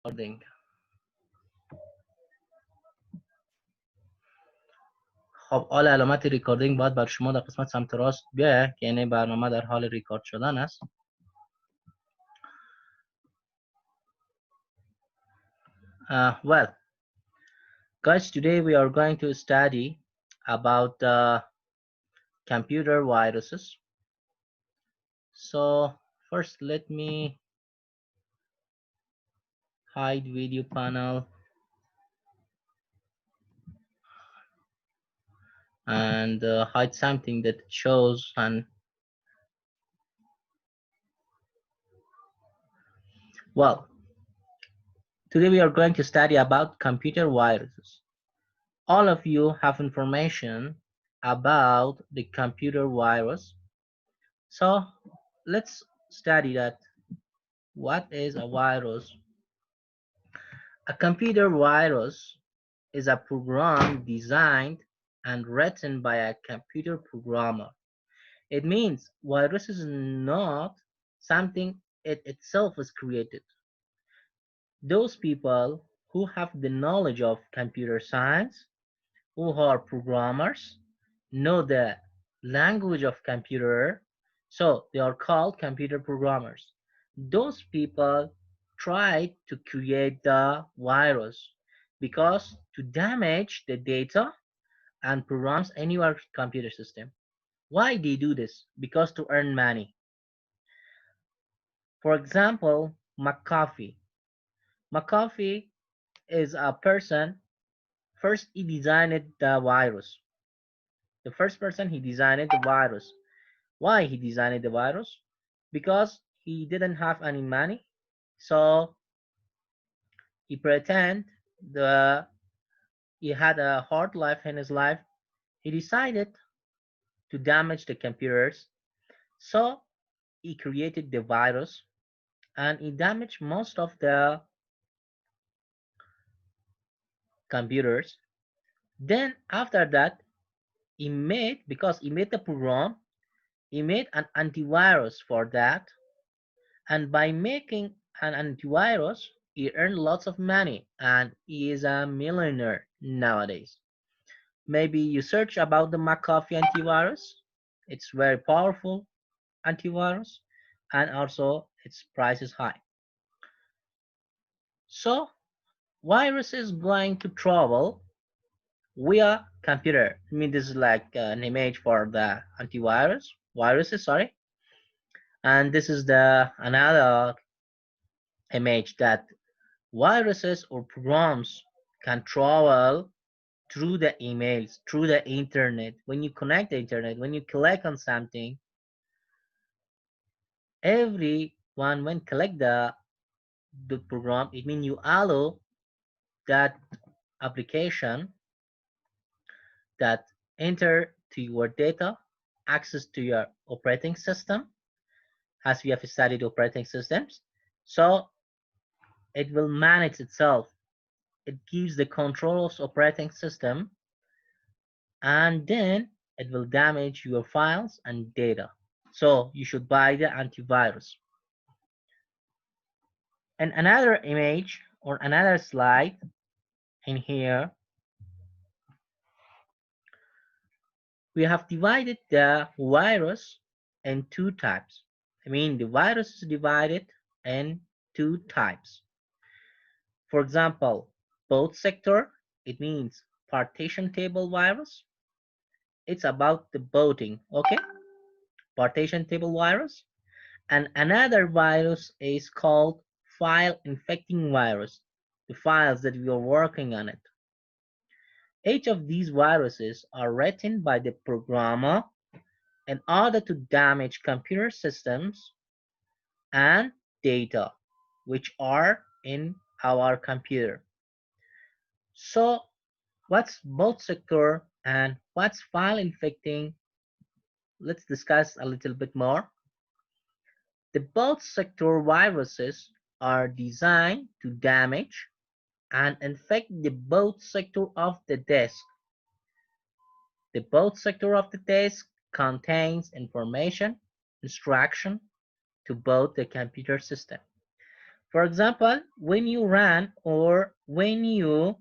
recording. خب آل علامت ریکاردینگ باید بر شما در قسمت سمت راست بیایه که یعنی برنامه در حال ریکارد شدن است. Well, guys, today we are going to study about the computer viruses. So first let me hide video panel and hide something that shows. And well, today we are going to study about computer viruses. All of you have information about the computer virus. So let's study that. What is a virus? A computer virus is a program designed and written by a computer programmer. It means virus is not something it itself is created. Those people who have the knowledge of computer science, who are programmers, know the language of computer, so they are called computer programmers. Those people try to create the virus because to damage the data and programs anywhere computer system. Why they do this? Because to earn money. For example, McAfee. McAfee is a person. First, he designed the virus. The first person he designed the virus. Why he designed the virus? Because he didn't have any money, so he pretend the he had a hard life in his life. He decided to damage the computers, so he created the virus and he damaged most of the computers. Then after that, because he made the program, he made an antivirus for that, and by making an antivirus, he earned lots of money and he is a millionaire nowadays. Maybe you search about the McAfee antivirus. It's very powerful antivirus and also its price is high. So virus is going to travel via computer. I mean, this is like an image for the viruses, sorry. And this is the another image that viruses or programs can travel through the emails, through the internet. When you connect the internet, when you click on something, everyone when collect the program, it means you allow that application that enter to your data access to your operating system, as we have studied operating systems. So it will manage itself. It gives the control of operating system, and then it will damage your files and data. So you should buy the antivirus. And another image or another slide in here, we have divided the virus in two types. I mean, the virus is divided in two types. For example, boot sector, it means partition table virus. It's about the booting, okay? Partition table virus. And another virus is called file infecting virus, the files that we are working on it. Each of these viruses are written by the programmer in order to damage computer systems and data which are in our computer. So what's boot sector and what's file infecting? Let's discuss a little bit more. The boot sector viruses are designed to damage and infect the boot sector of the disk. The boot sector of the disk contains information, instruction to boot the computer system. For example, when you run or when you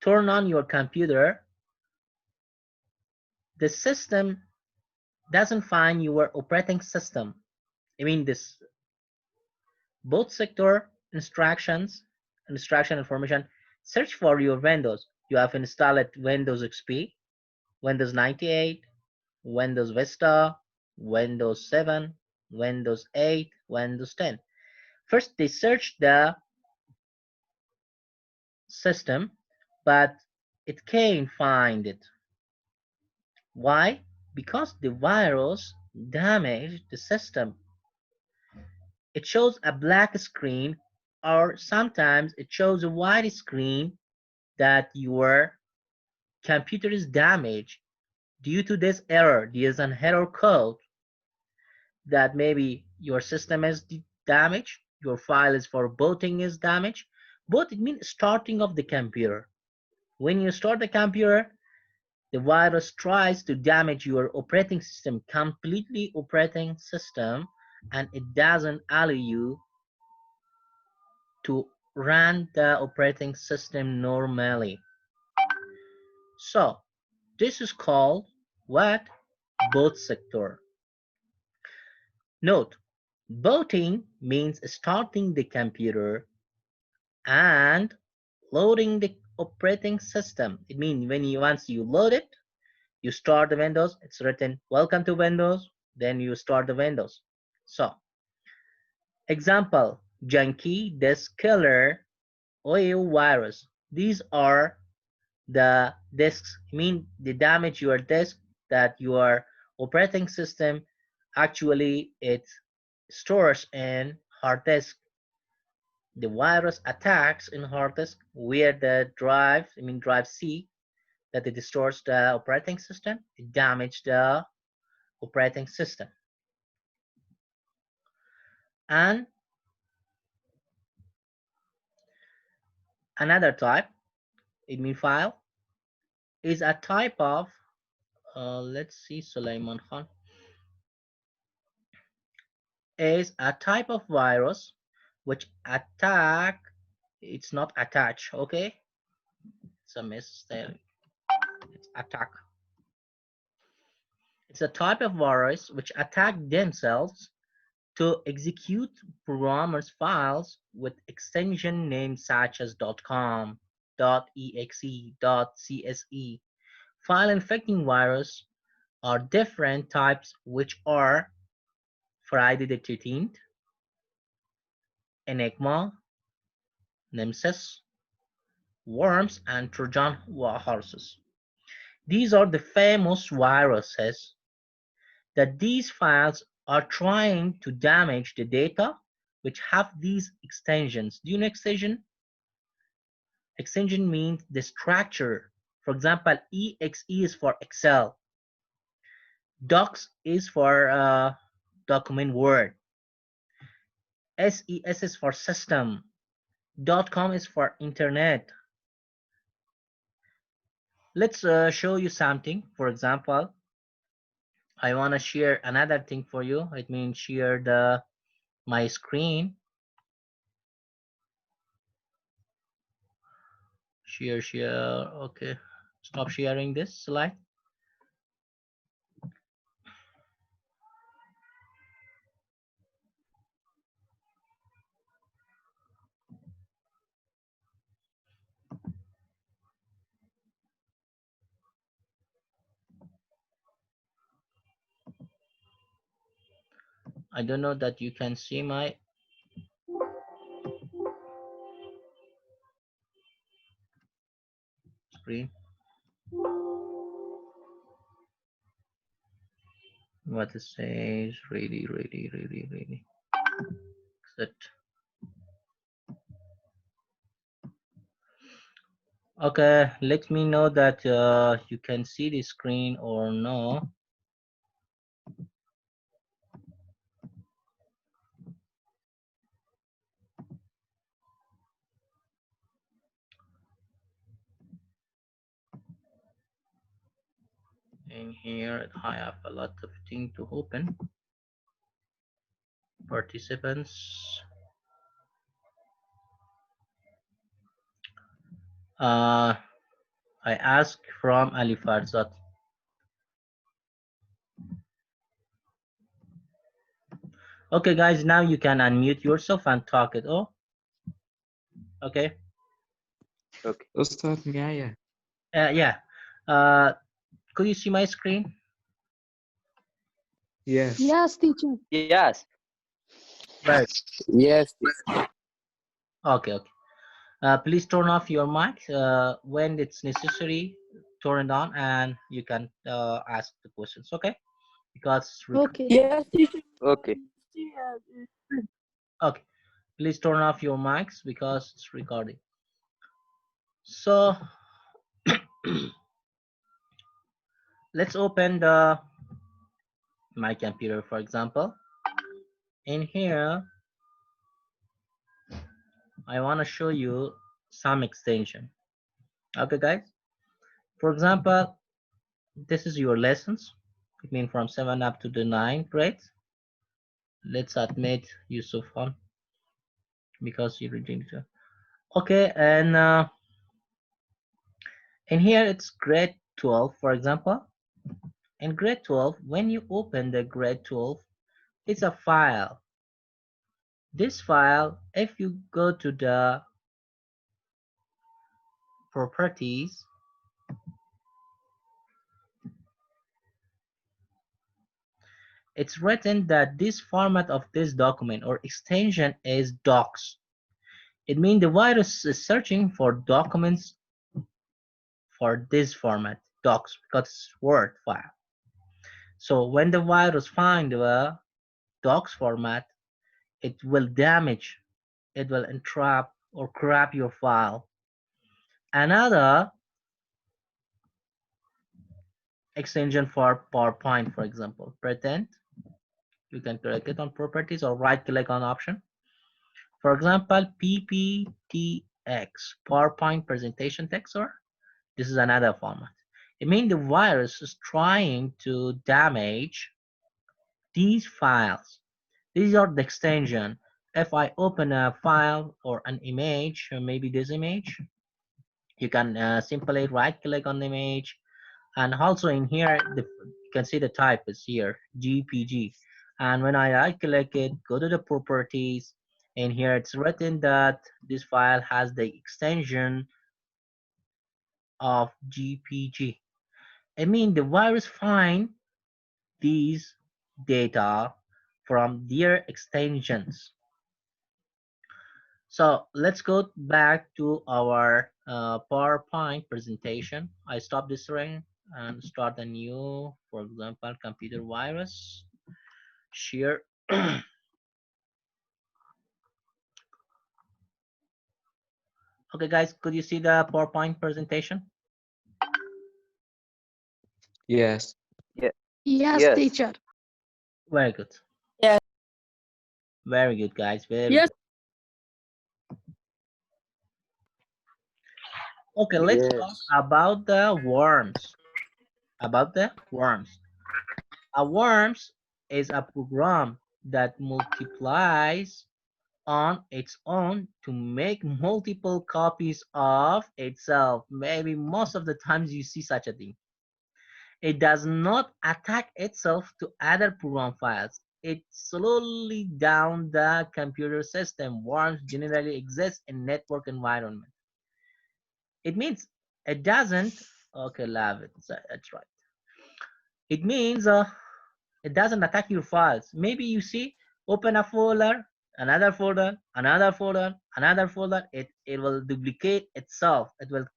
turn on your computer, the system doesn't find your operating system. I mean, this both sector instruction information search for your Windows. You have installed Windows XP, Windows 98, Windows Vista, Windows 7, Windows 8, Windows 10. First, they search the system, but it can't find it. Why? Because the virus damaged the system. It shows a black screen, or sometimes it shows a white screen that your computer is damaged. Due to this error, there's an error code that maybe your system is damaged, your file is for booting is damaged. Boot, it means starting of the computer. When you start the computer, the virus tries to damage your operating system, completely operating system, and it doesn't allow you to run the operating system normally. So this is called what? Boot sector. Note, booting means starting the computer and loading the operating system. It means when you once you load it, you start the Windows, it's written welcome to Windows, then you start the Windows. So example, junkie, disk killer, OU virus. These are the disks, I mean the damage your disk that your operating system actually it stores in hard disk. The virus attacks in hard disk where the drive, I mean drive C, that it stores the operating system, it damages the operating system. And another type, I mean file, is a type of, let's see, Sulaiman Khan, is a type of virus which attack, it's not attach, okay? It's a mistake, it's attack. It's a type of virus which attack themselves to execute programmers files with extension names such as .com, .exe, .cse. File infecting virus are different types which are Friday the 13th, Enigma, Nemesis, Worms, and Trojan horses. These are the famous viruses that these files are trying to damage the data which have these extensions. Do you know extension? Extension means the structure. For example, exe is for Excel. Docs is for document Word. SES is for system. .com is for internet. Let's show you something. For example, I want to share another thing for you. It means share the my screen. Share. Okay, stop sharing this slide. I don't know that you can see my screen. What it says, ready. Exit. Okay, let me know that you can see the screen or no. In here, I have a lot of things to open. Participants. Uh, I ask from Ali Farzad. Okay, guys, now you can unmute yourself and talk it. Oh, okay. Okay. أستاذ معايا. Yeah. Uh, could you see my screen? Yes. Yes, teacher. Yes. Right. Yes. Okay, okay. Please turn off your mic when it's necessary. Turn it on, and you can ask the questions. Okay, because it's Okay. Yes, teacher. Okay. okay. Please turn off your mics because it's recording. So let's open my computer, for example. In here, I want to show you some extension. Okay, guys. For example, this is your lessons. It means from 7 up to the 9th grade. Let's admit Yusuf on because you rejected. Okay, and in here it's grade 12, for example. In grade 12, when you open the grade 12, it's a file. This file, if you go to the properties, it's written that this format of this document or extension is docs. It means the virus is searching for documents for this format, docs, because it's Word file. So when the virus finds the docs format, it will damage, it will entrap or corrupt your file. Another extension for PowerPoint, for example, pretend, you can click it on properties or right click on option. For example, PPTX, PowerPoint presentation text, or this is another format. It means the virus is trying to damage these files. These are the extension. If I open a file or an image, or maybe this image, you can simply right click on the image, and also in here you can see the type is here, GPG. And when I right click it, go to the properties, and here it's written that this file has the extension of GPG. I mean the virus find these data from their extensions. So let's go back to our PowerPoint presentation. I stop this ring and start a new, for example, computer virus, share. Okay, guys, could you see the PowerPoint presentation? Yes. Yeah. Yes, Yes. teacher. Very good. Yes. Very good, guys. Very Yes. good. Okay, let's talk Yes. about the worms. About the worms. A worms is a program that multiplies on its own to make multiple copies of itself. Maybe most of the times you see such a thing. It does not attack itself to other program files. It slowly down the computer system. Worms generally exist in network environment. It means it doesn't. Okay, love it. That's right. It means it doesn't attack your files. Maybe you see, open a folder, another folder, another folder, another folder. It will duplicate itself. It will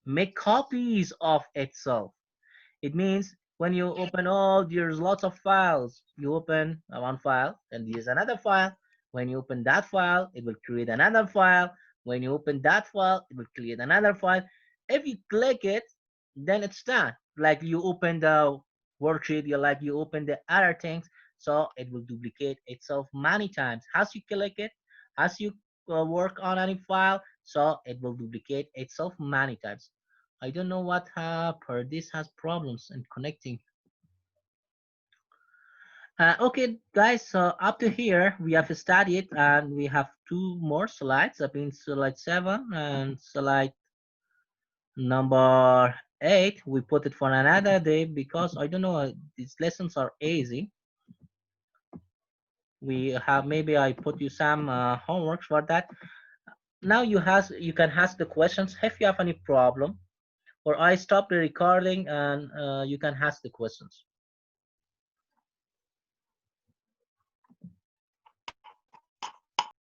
make copies of itself. It means when you open all, there's lots of files. You open one file, and there's another file. When you open that file, it will create another file. When you open that file, it will create another file. If you click it, then it's done. Like you open the worksheet, you open the other things, so it will duplicate itself many times. As you click it, as you work on any file, so it will duplicate itself many times. I don't know what this has problems in connecting. Okay, guys, so up to here we have studied, and we have two more slides. I mean, slide 7 and slide Number 8, we put it for another day because I don't know, these lessons are easy. We have, maybe I put you some homeworks for that. Now you can ask the questions if you have any problem, or I stop the recording and you can ask the questions.